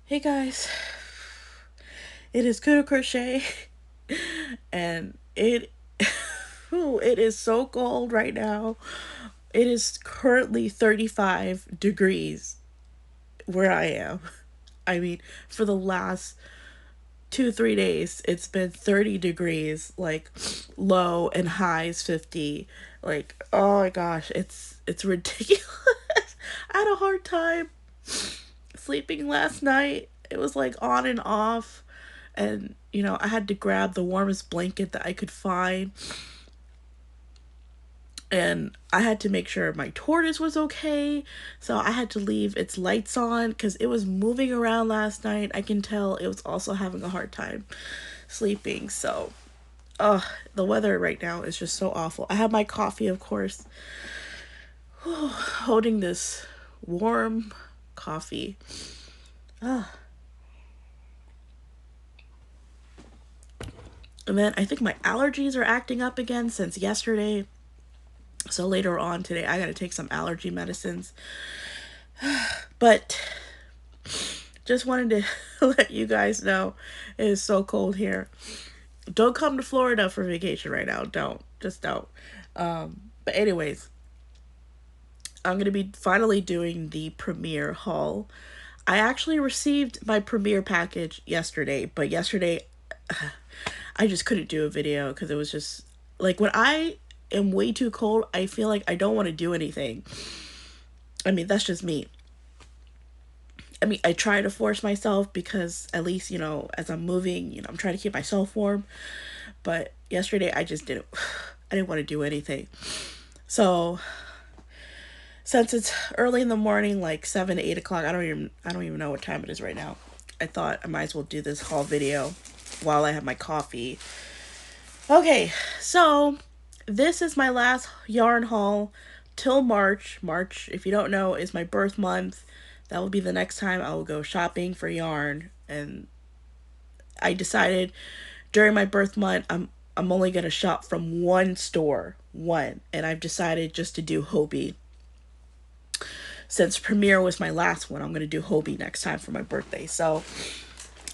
Hey guys, it is Kudo Crochet, and it is so cold right now. It is currently 35 degrees where I am. I mean, for the last 2 3 days, it's been 30 degrees, like low and highs 50. Like, oh my gosh, it's ridiculous. I had a hard time sleeping last night. It was like on and off. And, I had to grab the warmest blanket that I could find. And I had to make sure my tortoise was okay. So I had to leave its lights on because it was moving around last night. I can tell it was also having a hard time sleeping. So, the weather right now is just so awful. I have my coffee, of course, holding this warm coffee. And then I think my allergies are acting up again since yesterday. So later on today, I gotta take some allergy medicines. But just wanted to let you guys know it is so cold here. Don't come to Florida for vacation right now. Don't. Just don't. But, anyways, I'm gonna be finally doing the premiere haul. I actually received my premiere package yesterday, but yesterday I just couldn't do a video because it was just like when I am way too cold, I feel like I don't want to do anything. I mean, that's just me. I mean, I try to force myself because at least, as I'm moving, I'm trying to keep myself warm. But yesterday I just didn't I didn't want to do anything. So, since it's early in the morning, like 7 to 8 o'clock, I don't even know what time it is right now. I thought I might as well do this haul video while I have my coffee. Okay, so this is my last yarn haul till March. March, if you don't know, is my birth month. That will be the next time I will go shopping for yarn. And I decided during my birth month, I'm only gonna shop from one store, one, and I've decided just to do Hobie. Since Premiere was my last one, I'm gonna do Hobie next time for my birthday. So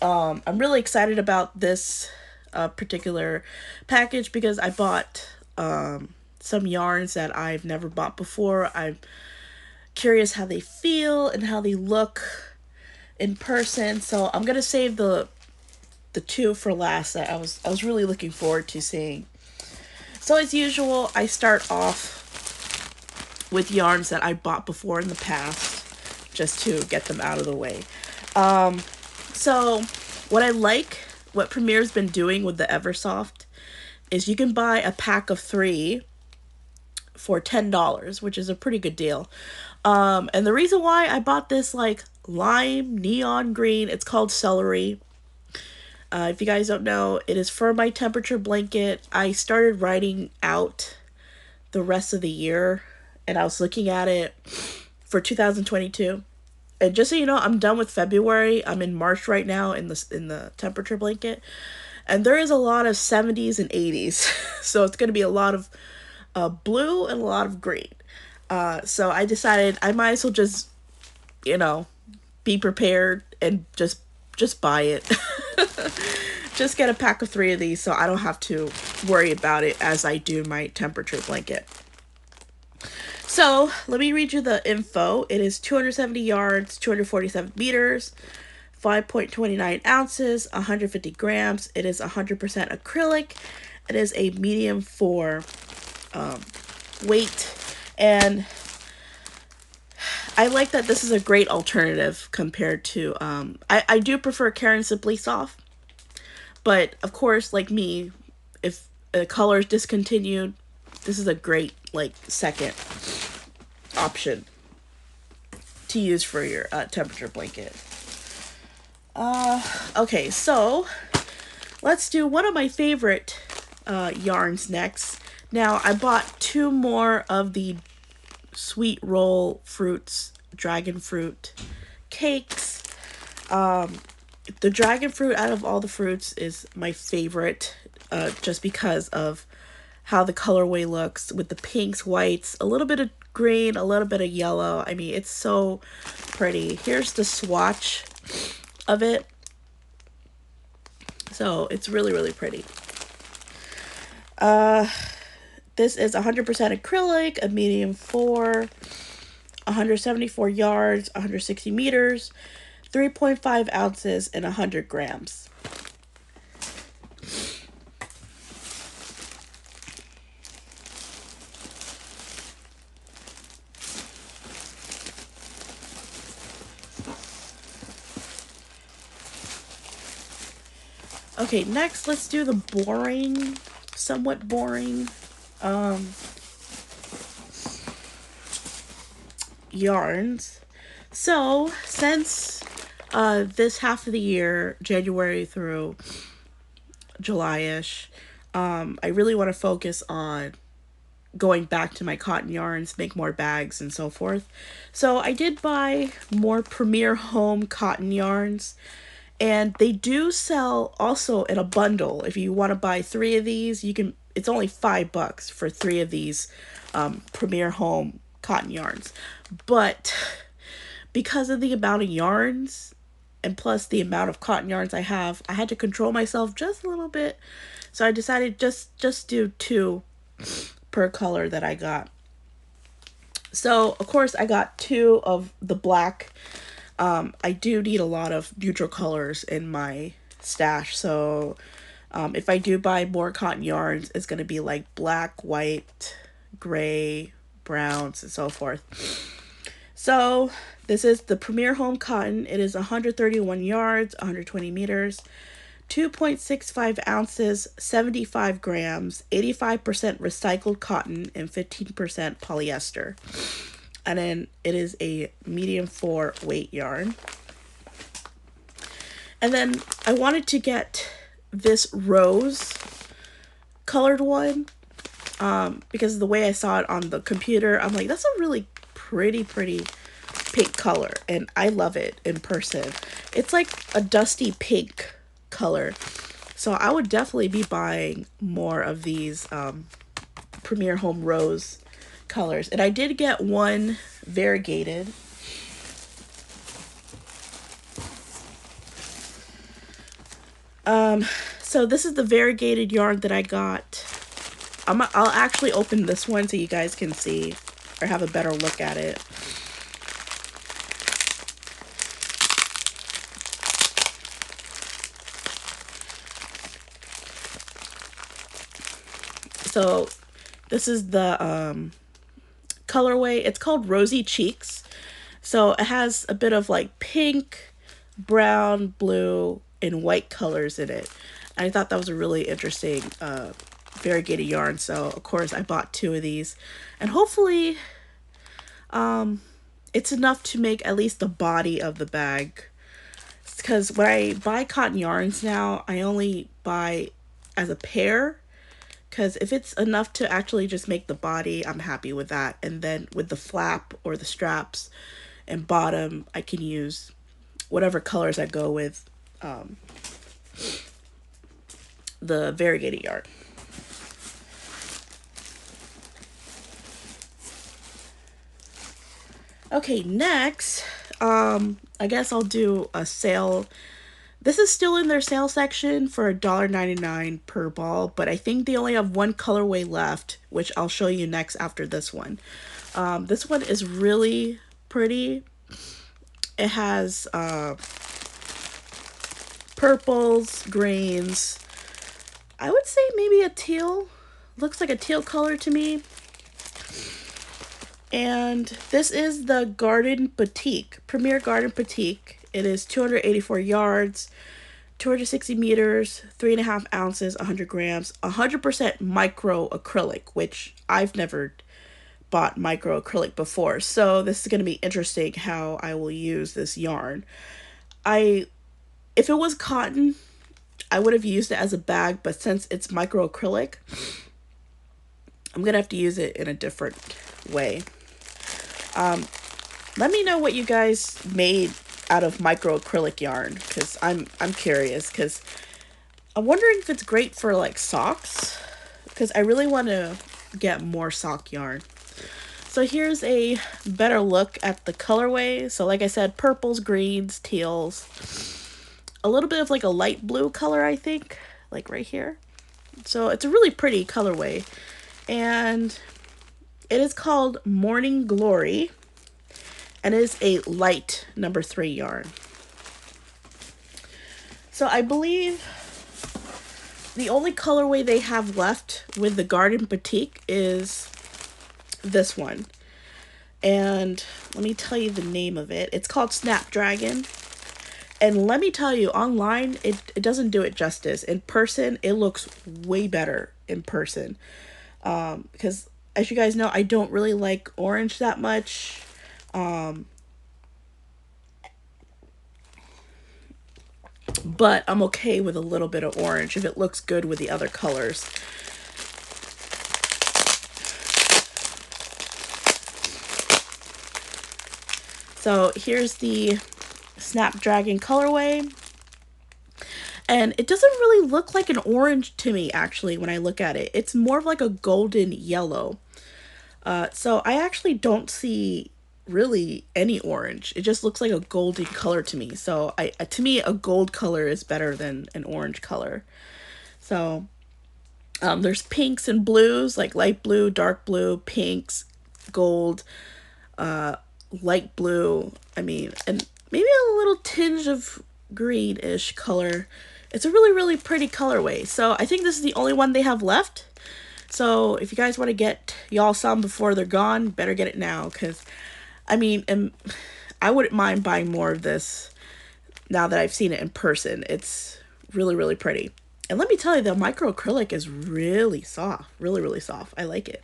I'm really excited about this particular package because I bought some yarns that I've never bought before. I'm curious how they feel and how they look in person. So I'm gonna save the two for last that I was really looking forward to seeing. So as usual, I start off with yarns that I bought before in the past just to get them out of the way. So what I like, what Premiere's been doing with the Eversoft is you can buy a pack of 3 for $10, which is a pretty good deal. And the reason why I bought this like lime neon green, it's called Celery. If you guys don't know, it is for my temperature blanket. I started writing out the rest of the year, and I was looking at it for 2022. And just so you know, I'm done with February. I'm in March right now in the temperature blanket, and there is a lot of 70s and 80s, so it's going to be a lot of blue and a lot of green. So I decided I might as well just, you know, be prepared and just buy it. Just get a pack of 3 of these so I don't have to worry about it as I do my temperature blanket. So let me read you the info. It is 270 yards, 247 meters, 5.29 ounces, 150 grams. It is 100% acrylic. It is a medium 4 weight. And I like that this is a great alternative compared to, I do prefer Karen Simply Soft. But of course, like me, if a color is discontinued, this is a great like second option to use for your temperature blanket. Okay, so let's do one of my favorite yarns next. Now, I bought 2 more of the Sweet Roll Fruits dragon fruit cakes. The dragon fruit out of all the fruits is my favorite, just because of how the colorway looks with the pinks, whites, a little bit of green, a little bit of yellow. I mean, it's so pretty. Here's the swatch of it. So it's really, really pretty. This is 100% acrylic, a medium 4, 174 yards, 160 meters, 3.5 ounces, and 100 grams. Okay, next let's do the boring, somewhat boring yarns. So since this half of the year, January through July-ish, I really want to focus on going back to my cotton yarns, make more bags and so forth. So I did buy more Premier Home cotton yarns, and they do sell also in a bundle. If you want to buy 3 of these, you can. It's only $5 for 3 of these Premier Home cotton yarns. But because of the amount of yarns and plus the amount of cotton yarns I have, I had to control myself just a little bit. So I decided just do 2 per color that I got. So of course I got 2 of the black. I do need a lot of neutral colors in my stash, so if I do buy more cotton yarns, it's going to be like black, white, gray, browns, and so forth. So this is the Premier Home Cotton. It is 131 yards, 120 meters, 2.65 ounces, 75 grams, 85% recycled cotton, and 15% polyester. And then it is a medium 4 weight yarn. And then I wanted to get this rose colored one because the way I saw it on the computer, I'm like, that's a really pretty pink color, and I love it in person. It's like a dusty pink color. So I would definitely be buying more of these Premier Home rose colors. And I did get one variegated. So this is the variegated yarn that I got. I'll actually open this one so you guys can see or have a better look at it. So this is the colorway. It's called Rosy Cheeks. So it has a bit of like pink, brown, blue, and white colors in it. And I thought that was a really interesting variegated yarn. So of course I bought 2 of these, and hopefully it's enough to make at least the body of the bag. Because when I buy cotton yarns now, I only buy as a pair. Because if it's enough to actually just make the body, I'm happy with that. And then with the flap or the straps and bottom, I can use whatever colors I go with the variegated yarn. Okay, next, I guess I'll do a sale. This is still in their sale section for $1.99 per ball, but I think they only have 1 colorway left, which I'll show you next after this one. This one is really pretty. It has purples, greens. I would say maybe a teal. Looks like a teal color to me. And this is the Garden Batik, Premier Garden Batik. It is 284 yards, 260 meters, 3.5 ounces, 100 grams, 100% micro acrylic, which I've never bought micro acrylic before. So this is going to be interesting how I will use this yarn. If it was cotton, I would have used it as a bag, but since it's micro acrylic, I'm going to have to use it in a different way. Let me know what you guys made out of micro acrylic yarn, because I'm curious, because I'm wondering if it's great for like socks, because I really want to get more sock yarn. So here's a better look at the colorway. So like I said, purples, greens, teals. a little bit of like a light blue color, I think, like right here. So it's a really pretty colorway. And it is called Morning Glory. And it is a light number 3 yarn. So I believe the only colorway they have left with the Garden Batik is this one. And let me tell you the name of it. It's called Snapdragon. And let me tell you, online, it doesn't do it justice. In person, it looks way better in person. Because, as you guys know, I don't really like orange that much. But I'm okay with a little bit of orange if it looks good with the other colors. So here's the Snapdragon colorway. And it doesn't really look like an orange to me, actually, when I look at it. It's more of like a golden yellow. So I actually don't see really any orange. It just looks like a golden color to me. So to me, a gold color is better than an orange color. So there's pinks and blues, like light blue, dark blue, pinks, gold, light blue. I mean, and maybe a little tinge of greenish color. It's a really, really pretty colorway. So I think this is the only one they have left. So if you guys want to get y'all some before they're gone, better get it now. Because, I mean, I wouldn't mind buying more of this now that I've seen it in person. It's really, really pretty. And let me tell you, the micro acrylic is really soft. Really, really soft. I like it.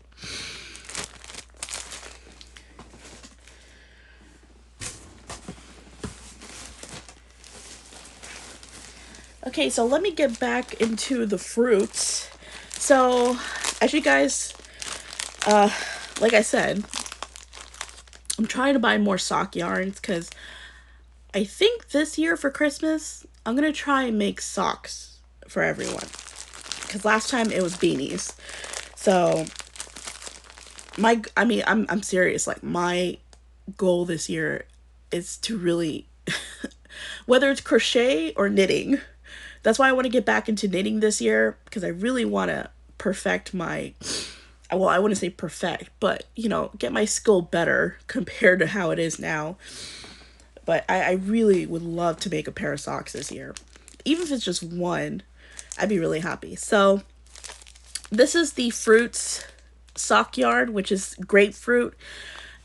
Okay, so let me get back into the fruits. So, as you guys, like I said, I'm trying to buy more sock yarns because I think this year for Christmas, I'm going to try and make socks for everyone. Because last time it was beanies. So, I'm serious. Like, my goal this year is to really, whether it's crochet or knitting, that's why I want to get back into knitting this year, because I really want to perfect my, well, I wouldn't say perfect, but, you know, get my skill better compared to how it is now. But I really would love to make a pair of socks this year. Even if it's just one, I'd be really happy. So this is the Fruits sock yarn, which is grapefruit.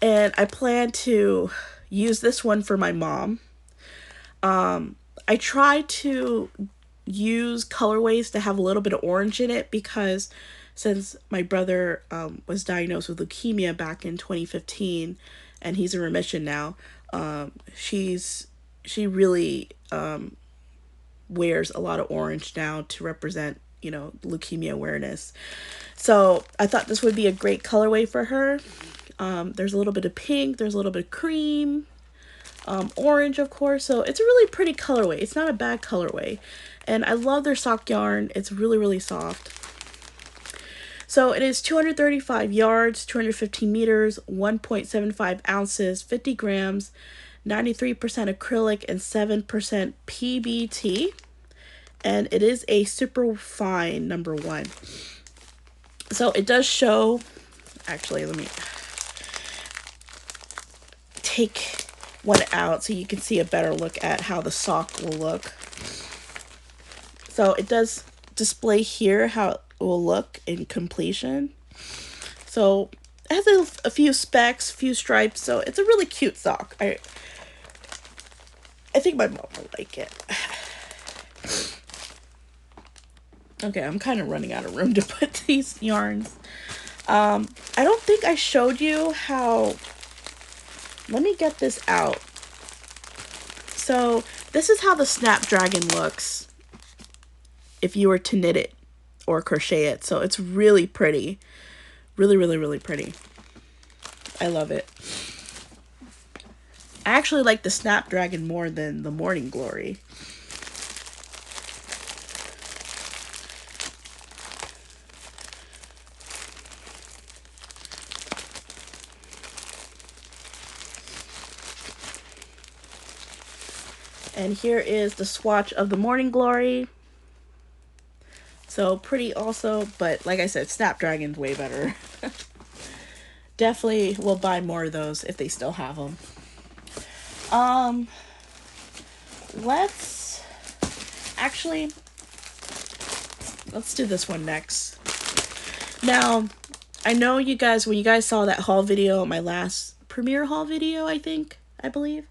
And I plan to use this one for my mom. I try to use colorways to have a little bit of orange in it because since my brother was diagnosed with leukemia back in 2015 and he's in remission now, she really wears a lot of orange now to represent, you know, leukemia awareness. So I thought this would be a great colorway for her. There's a little bit of pink, there's a little bit of cream, orange, of course. So it's a really pretty colorway. It's not a bad colorway. And I love their sock yarn. It's really, really soft. So it is 235 yards, 215 meters, 1.75 ounces, 50 grams, 93% acrylic, and 7% PBT. And it is a super fine number 1. So it does show, actually, let me take one out so you can see a better look at how the sock will look. So it does display here how it will look in completion. So it has a few specks, few stripes, so it's a really cute sock. I think my mom will like it. Okay, I'm kind of running out of room to put these yarns. I don't think I showed you how. Let me get this out. So this is how the Snapdragon looks if you were to knit it or crochet it. So it's really pretty. Really, really, really pretty. I love it. I actually like the Snapdragon more than the Morning Glory. And here is the swatch of the Morning Glory. So pretty also, but like I said, Snapdragon's way better. Definitely will buy more of those if they still have them. Let's do this one next. Now, I know you guys, when you guys saw that haul video, my last premiere haul video, I believe.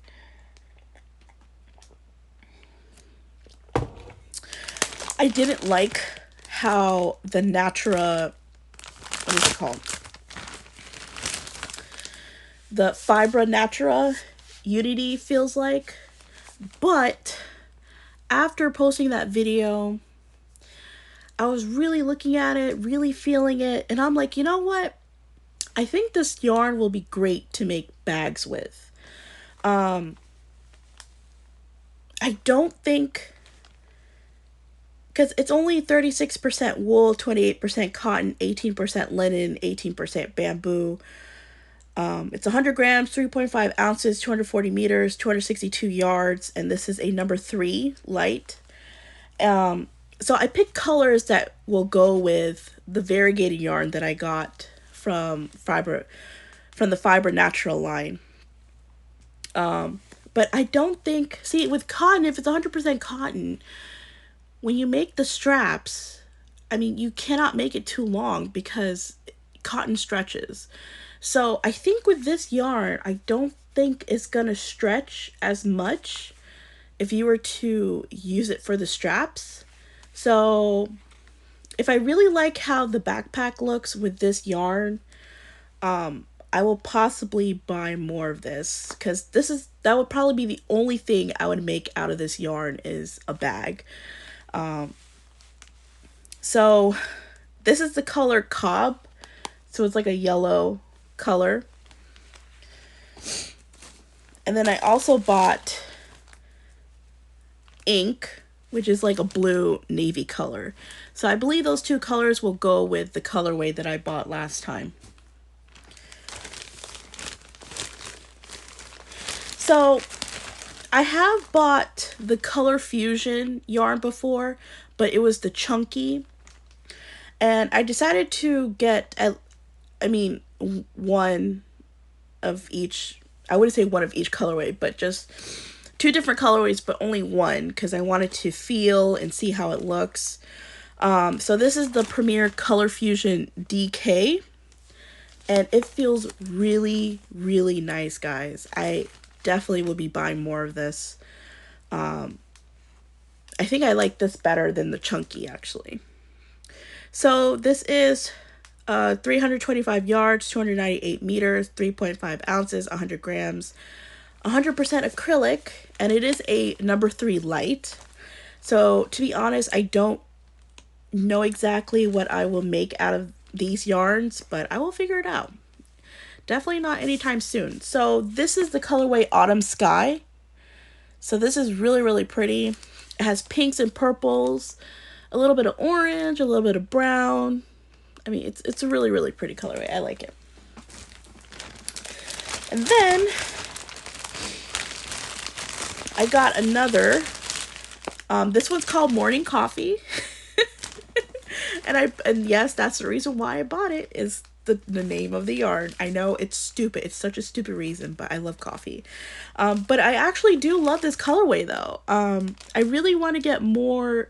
I didn't like how the Natura, what is it called? The Fibra Natura Unity feels like. But after posting that video, I was really looking at it, really feeling it, and I'm like, you know what? I think this yarn will be great to make bags with. I don't think, because it's only 36% wool, 28% cotton, 18% linen, 18% bamboo. It's 100 grams, 3.5 ounces, 240 meters, 262 yards, and this is a number 3 light. So I picked colors that will go with the variegated yarn that I got from the Fibra Natural line. But I don't think, see, with cotton, if it's 100% cotton, when you make the straps, I mean, you cannot make it too long because cotton stretches. So I think with this yarn, I don't think it's gonna stretch as much if you were to use it for the straps. So if I really like how the backpack looks with this yarn, I will possibly buy more of this, because that would probably be the only thing I would make out of this yarn is a bag. So this is the color Cob, so it's like a yellow color. And then I also bought Ink, which is like a blue navy color. So I believe those two colors will go with the colorway that I bought last time. So I have bought the Colorfusion yarn before, but it was the chunky. And I decided to get, one of each, I wouldn't say one of each colorway, but just 2 different colorways, but only one, because I wanted to feel and see how it looks. So this is the Premier Colorfusion DK, and it feels really, really nice, guys. I definitely will be buying more of this. I think I like this better than the chunky, actually. So this is 325 yards, 298 meters, 3.5 ounces, 100 grams, 100% acrylic, and it is a number 3 light. So to be honest, I don't know exactly what I will make out of these yarns, but I will figure it out. Definitely not anytime soon. So this is the colorway Autumn Sky. So this is really, really pretty. It has pinks and purples, a little bit of orange, a little bit of brown. I mean, it's a really, really pretty colorway. I like it. And then I got another. This one's called Morning Coffee. And yes, that's the reason why I bought it, is the name of the yarn. I know it's stupid. It's such a stupid reason, but I love coffee. But I actually do love this colorway though. I really want to get more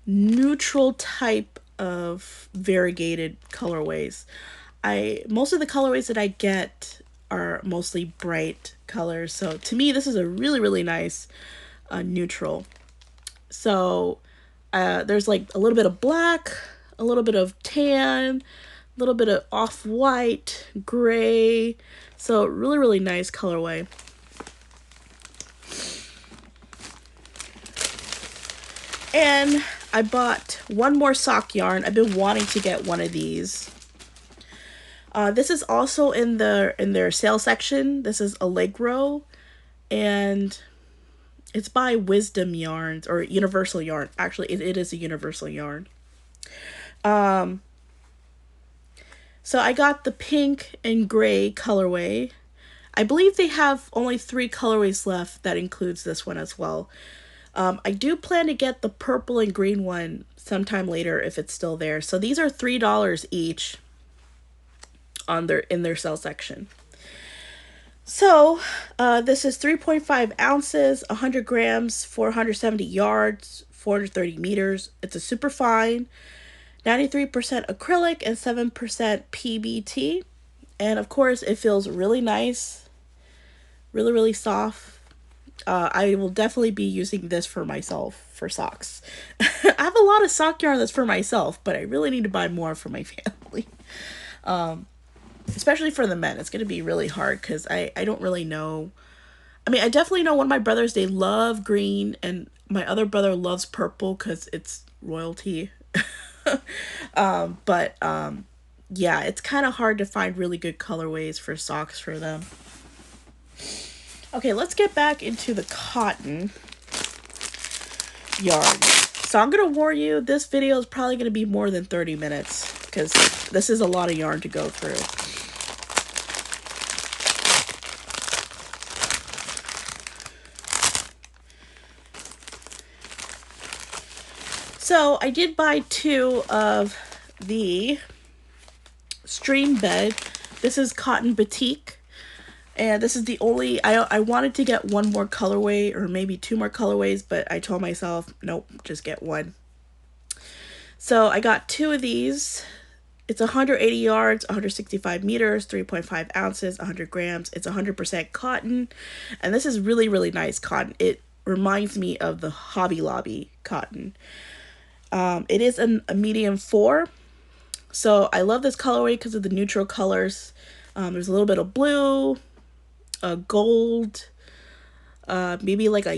neutral type of variegated colorways. Most of the colorways that I get are mostly bright colors. So to me, this is a really, really nice neutral. So there's like a little bit of black, a little bit of tan, a little bit of off-white, gray. So really, really nice colorway. And I bought one more sock yarn. I've been wanting to get one of these. This is also in their sale section. This is Allegro, and it's by Wisdom Yarns, or Universal Yarn. Actually, it is a Universal Yarn. So I got the pink and gray colorway. I believe they have only 3 colorways left that includes this one as well. I do plan to get the purple and green one sometime later if it's still there. So these are $3 each on in their sale section. So this is 3.5 ounces, 100 grams, 470 yards, 430 meters. It's a super fine, 93% acrylic and 7% PBT. And of course, it feels really nice, really, really soft. I will definitely be using this for myself for socks. I have a lot of sock yarn that's for myself, but I really need to buy more for my family. Especially for the men. It's going to be really hard because I don't really know. I mean, I definitely know one of my brothers, they love green, and my other brother loves purple because it's royalty. Yeah, it's kind of hard to find really good colorways for socks for them. Okay, let's get back into the cotton yarn. So I'm going to warn you, this video is probably going to be more than 30 minutes because this is a lot of yarn to go through. So I did buy 2 of the stream bed. This is cotton batik. And this is the only, I wanted to get one more colorway or maybe 2 more colorways, but I told myself, nope, just get one. So I got 2 of these. It's 180 yards, 165 meters, 3.5 ounces, 100 grams. It's 100% cotton. And this is really, really nice cotton. It reminds me of the Hobby Lobby cotton. It is a medium 4. So I love this colorway because of the neutral colors. There's a little bit of blue, a gold, maybe like a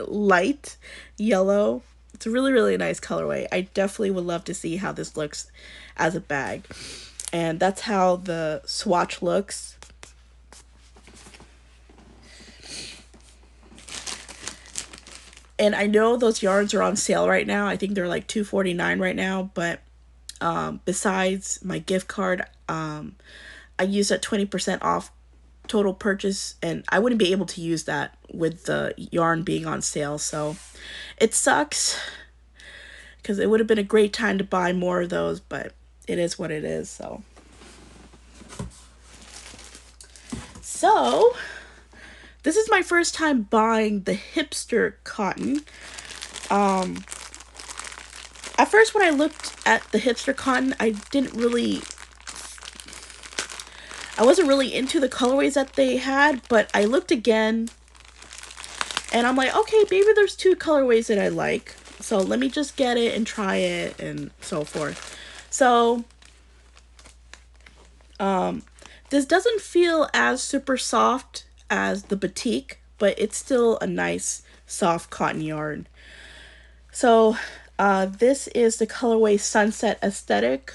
light yellow. It's a really, really nice colorway. I definitely would love to see how this looks as a bag. And that's how the swatch looks. And I know those yarns are on sale right now. I think they're like $2.49 right now. But besides my gift card, I use that 20% off total purchase, and I wouldn't be able to use that with the yarn being on sale. So it sucks because it would have been a great time to buy more of those, but it is what it is. So this is my first time buying the Hipster Cotton. At first when I looked at the Hipster Cotton, I wasn't really into the colorways that they had, but I looked again and I'm like, okay, maybe there's 2 colorways that I like. So let me just get it and try it and so forth. So this doesn't feel as super soft as the Batik, but it's still a nice soft cotton yarn. So this is the colorway Sunset Aesthetic.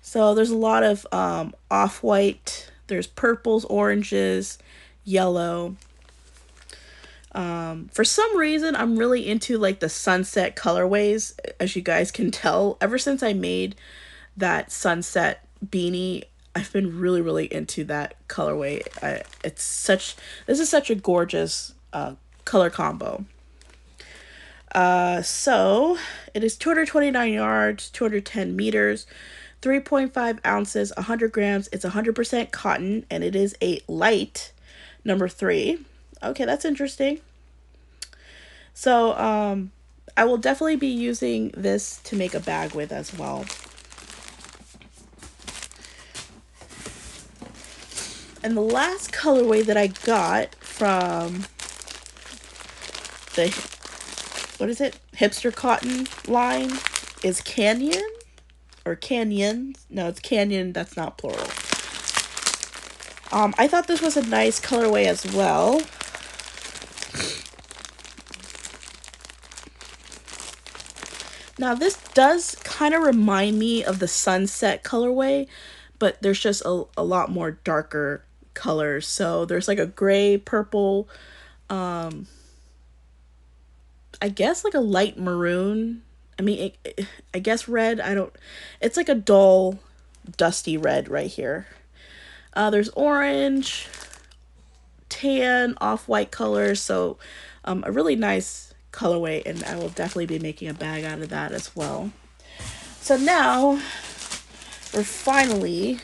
So there's a lot of off-white, there's purples, oranges, yellow. For some reason, I'm really into like the sunset colorways, as you guys can tell. Ever since I made that sunset beanie, I've been really, really into that colorway. This is such a gorgeous color combo. So it is 229 yards, 210 meters, 3.5 ounces, 100 grams. It's 100% cotton, and it is a light number 3. Okay, that's interesting. So I will definitely be using this to make a bag with as well. And the last colorway that I got from the, Hipster Cotton line is Canyon. Or Canyon. No, it's Canyon. That's not plural. I thought this was a nice colorway as well. Now, this does kind of remind me of the Sunset colorway, but there's just a lot more darker colors. So there's like a gray, purple, I guess like a light maroon. I mean, I guess red. It's like a dull, dusty red right here. There's orange, tan, off-white colors, so a really nice colorway, and I will definitely be making a bag out of that as well. So now we're finally,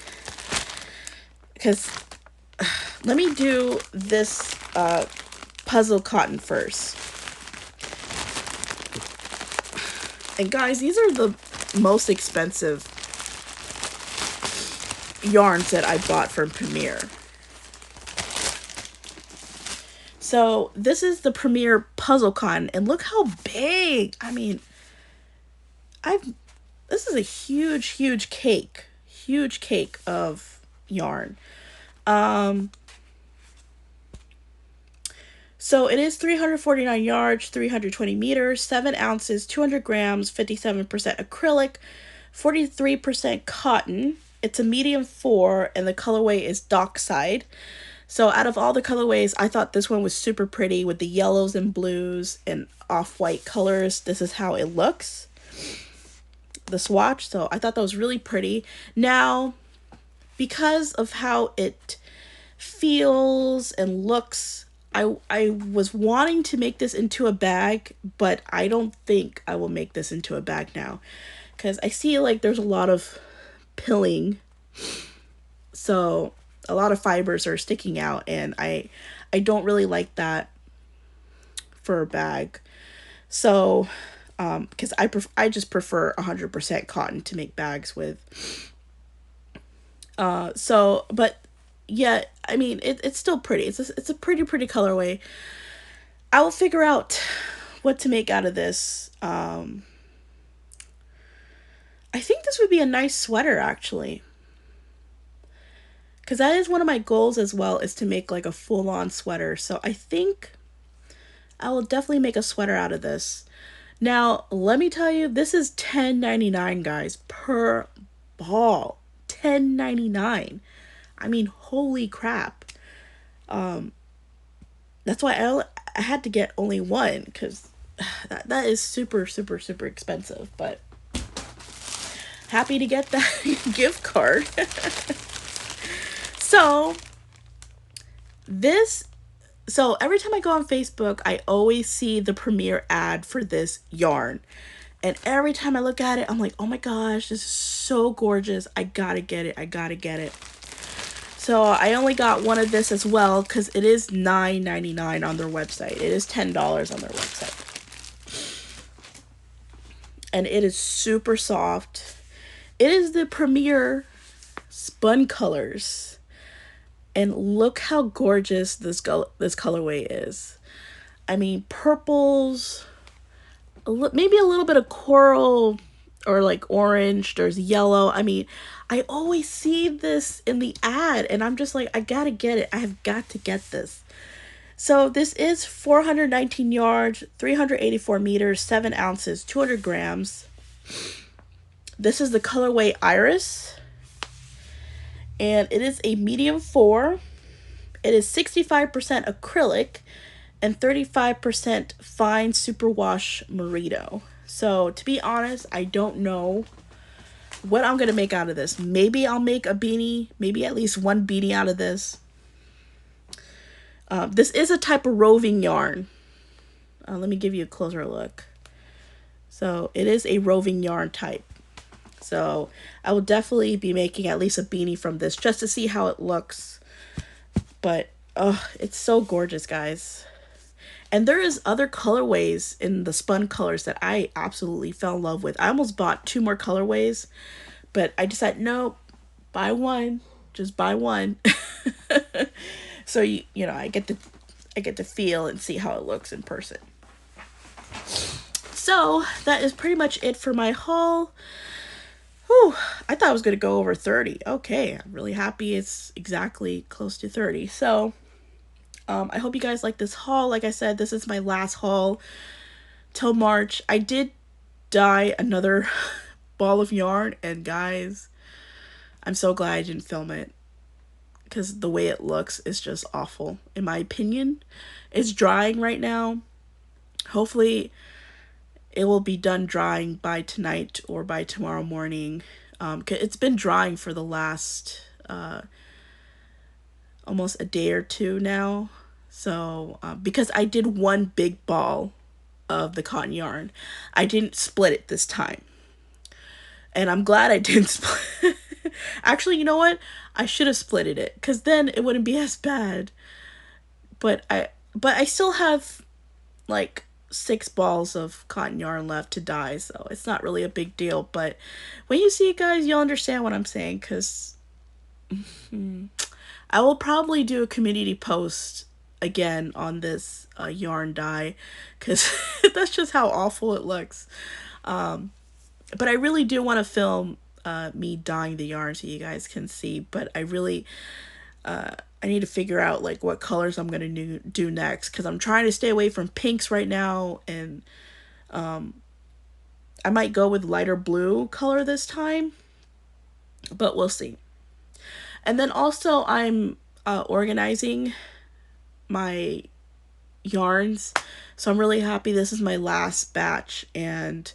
because let me do this puzzle cotton first. And guys, these are the most expensive yarns that I bought from Premier. So this is the Premier Puzzle Cotton, and look how big. I mean, this is a huge cake of yarn. So it is 349 yards, 320 meters, 7 ounces, 200 grams, 57% acrylic, 43% cotton. It's a medium 4, and the colorway is Dockside. So out of all the colorways, I thought this one was super pretty with the yellows and blues and off-white colors. This is how it looks, the swatch. So I thought that was really pretty. Now, because of how it feels and looks, I was wanting to make this into a bag, but I don't think I will make this into a bag now, because I see like there's a lot of pilling, so a lot of fibers are sticking out, and I don't really like that for a bag. So because I just prefer 100% cotton to make bags with. But yeah, I mean, it's still pretty. It's a pretty colorway. I will figure out what to make out of this. I think this would be a nice sweater, actually, because that is one of my goals as well, is to make like a full-on sweater. So I think I will definitely make a sweater out of this. Now, let me tell you, this is $10.99, guys, per ball. $10.99. I mean, holy crap. That's why I had to get only one, because that is super expensive, but happy to get that gift card. So every time I go on Facebook, I always see the Premier ad for this yarn. And every time I look at it, I'm like, oh my gosh, this is so gorgeous. I gotta get it. So I only got one of this as well, because it is $9.99 on their website. It is $10 on their website. And it is super soft. It is the Premier Spun Colors. And look how gorgeous this colorway is. I mean, purples, maybe a little bit of coral or like orange. There's yellow. I mean, I always see this in the ad, and I'm just like, I gotta get it. I have got to get this. So this is 419 yards, 384 meters, 7 ounces, 200 grams. This is the colorway Iris, and it is a medium 4. It is 65% acrylic and 35% fine superwash merino. So to be honest, I don't know what I'm going to make out of this. Maybe I'll make a beanie, maybe at least one beanie out of this. This is a type of roving yarn. Let me give you a closer look. So it is a roving yarn type. So I will definitely be making at least a beanie from this just to see how it looks. But it's so gorgeous, guys. And there is other colorways in the Spun Colors that I absolutely fell in love with. I almost bought 2 more colorways, but I decided, no, buy one, just buy one. So you know, I get to feel and see how it looks in person. So that is pretty much it for my haul. Whew, I thought I was going to go over 30. Okay, I'm really happy it's exactly close to 30. So I hope you guys like this haul. Like I said, this is my last haul till March. I did dye another ball of yarn, and guys, I'm so glad I didn't film it, because the way it looks is just awful, in my opinion. It's drying right now. Hopefully it will be done drying by tonight or by tomorrow morning. 'Cause it's been drying for the last almost a day or two now. So because I did one big ball of the cotton yarn, I didn't split it this time, and I'm glad I didn't split. Actually, you know what? I should have splitted it because then it wouldn't be as bad. But I still have like 6 balls of cotton yarn left to dye, so it's not really a big deal. But when you see it, guys, you'll understand what I'm saying, because I will probably do a community post again on this yarn dye, because that's just how awful it looks. But I really do want to film me dyeing the yarn so you guys can see. But I need to figure out like what colors I'm gonna do next, because I'm trying to stay away from pinks right now, and I might go with lighter blue color this time, but we'll see. And then also I'm organizing my yarns, so I'm really happy this is my last batch, and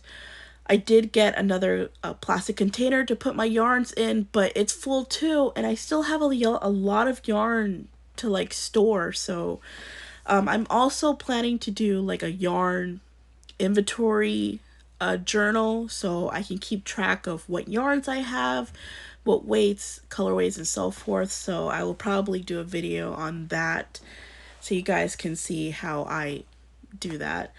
I did get another plastic container to put my yarns in, but it's full too, and I still have a lot of yarn to like store. So I'm also planning to do like a yarn inventory journal, so I can keep track of what yarns I have, what weights, colorways, and so forth. So I will probably do a video on that so you guys can see how I do that.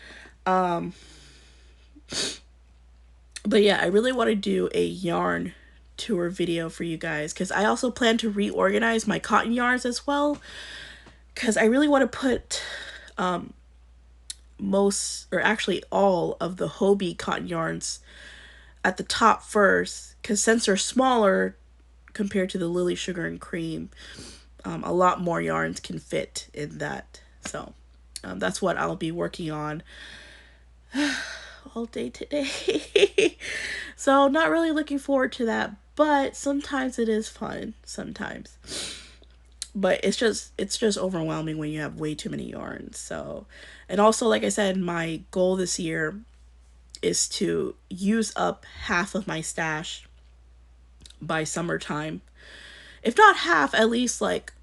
But yeah, I really want to do a yarn tour video for you guys, because I also plan to reorganize my cotton yarns as well, because I really want to put most, or actually all, of the Hobie cotton yarns at the top first, because since they're smaller compared to the Lily Sugar and Cream, a lot more yarns can fit in that. So that's what I'll be working on all day today. So not really looking forward to that, but sometimes it is fun sometimes. But it's just overwhelming when you have way too many yarns. So, and also, like I said, my goal this year is to use up half of my stash by summertime. If not half, at least like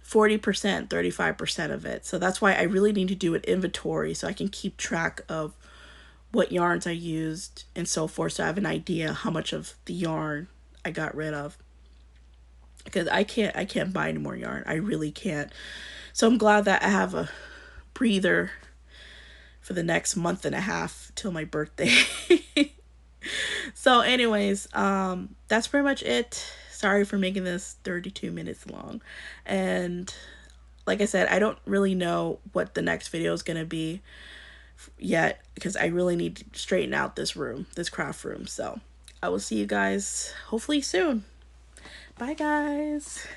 40%, 35% of it. So that's why I really need to do an inventory so I can keep track of what yarns I used and so forth, so I have an idea how much of the yarn I got rid of. Because I can't buy any more yarn. I really can't. So I'm glad that I have a breather for the next month and a half till my birthday. So anyways, that's pretty much it. Sorry for making this 32 minutes long. And like I said, I don't really know what the next video is going to be yet, because I really need to straighten out this room, this craft room. So I will see you guys hopefully soon. Bye, guys.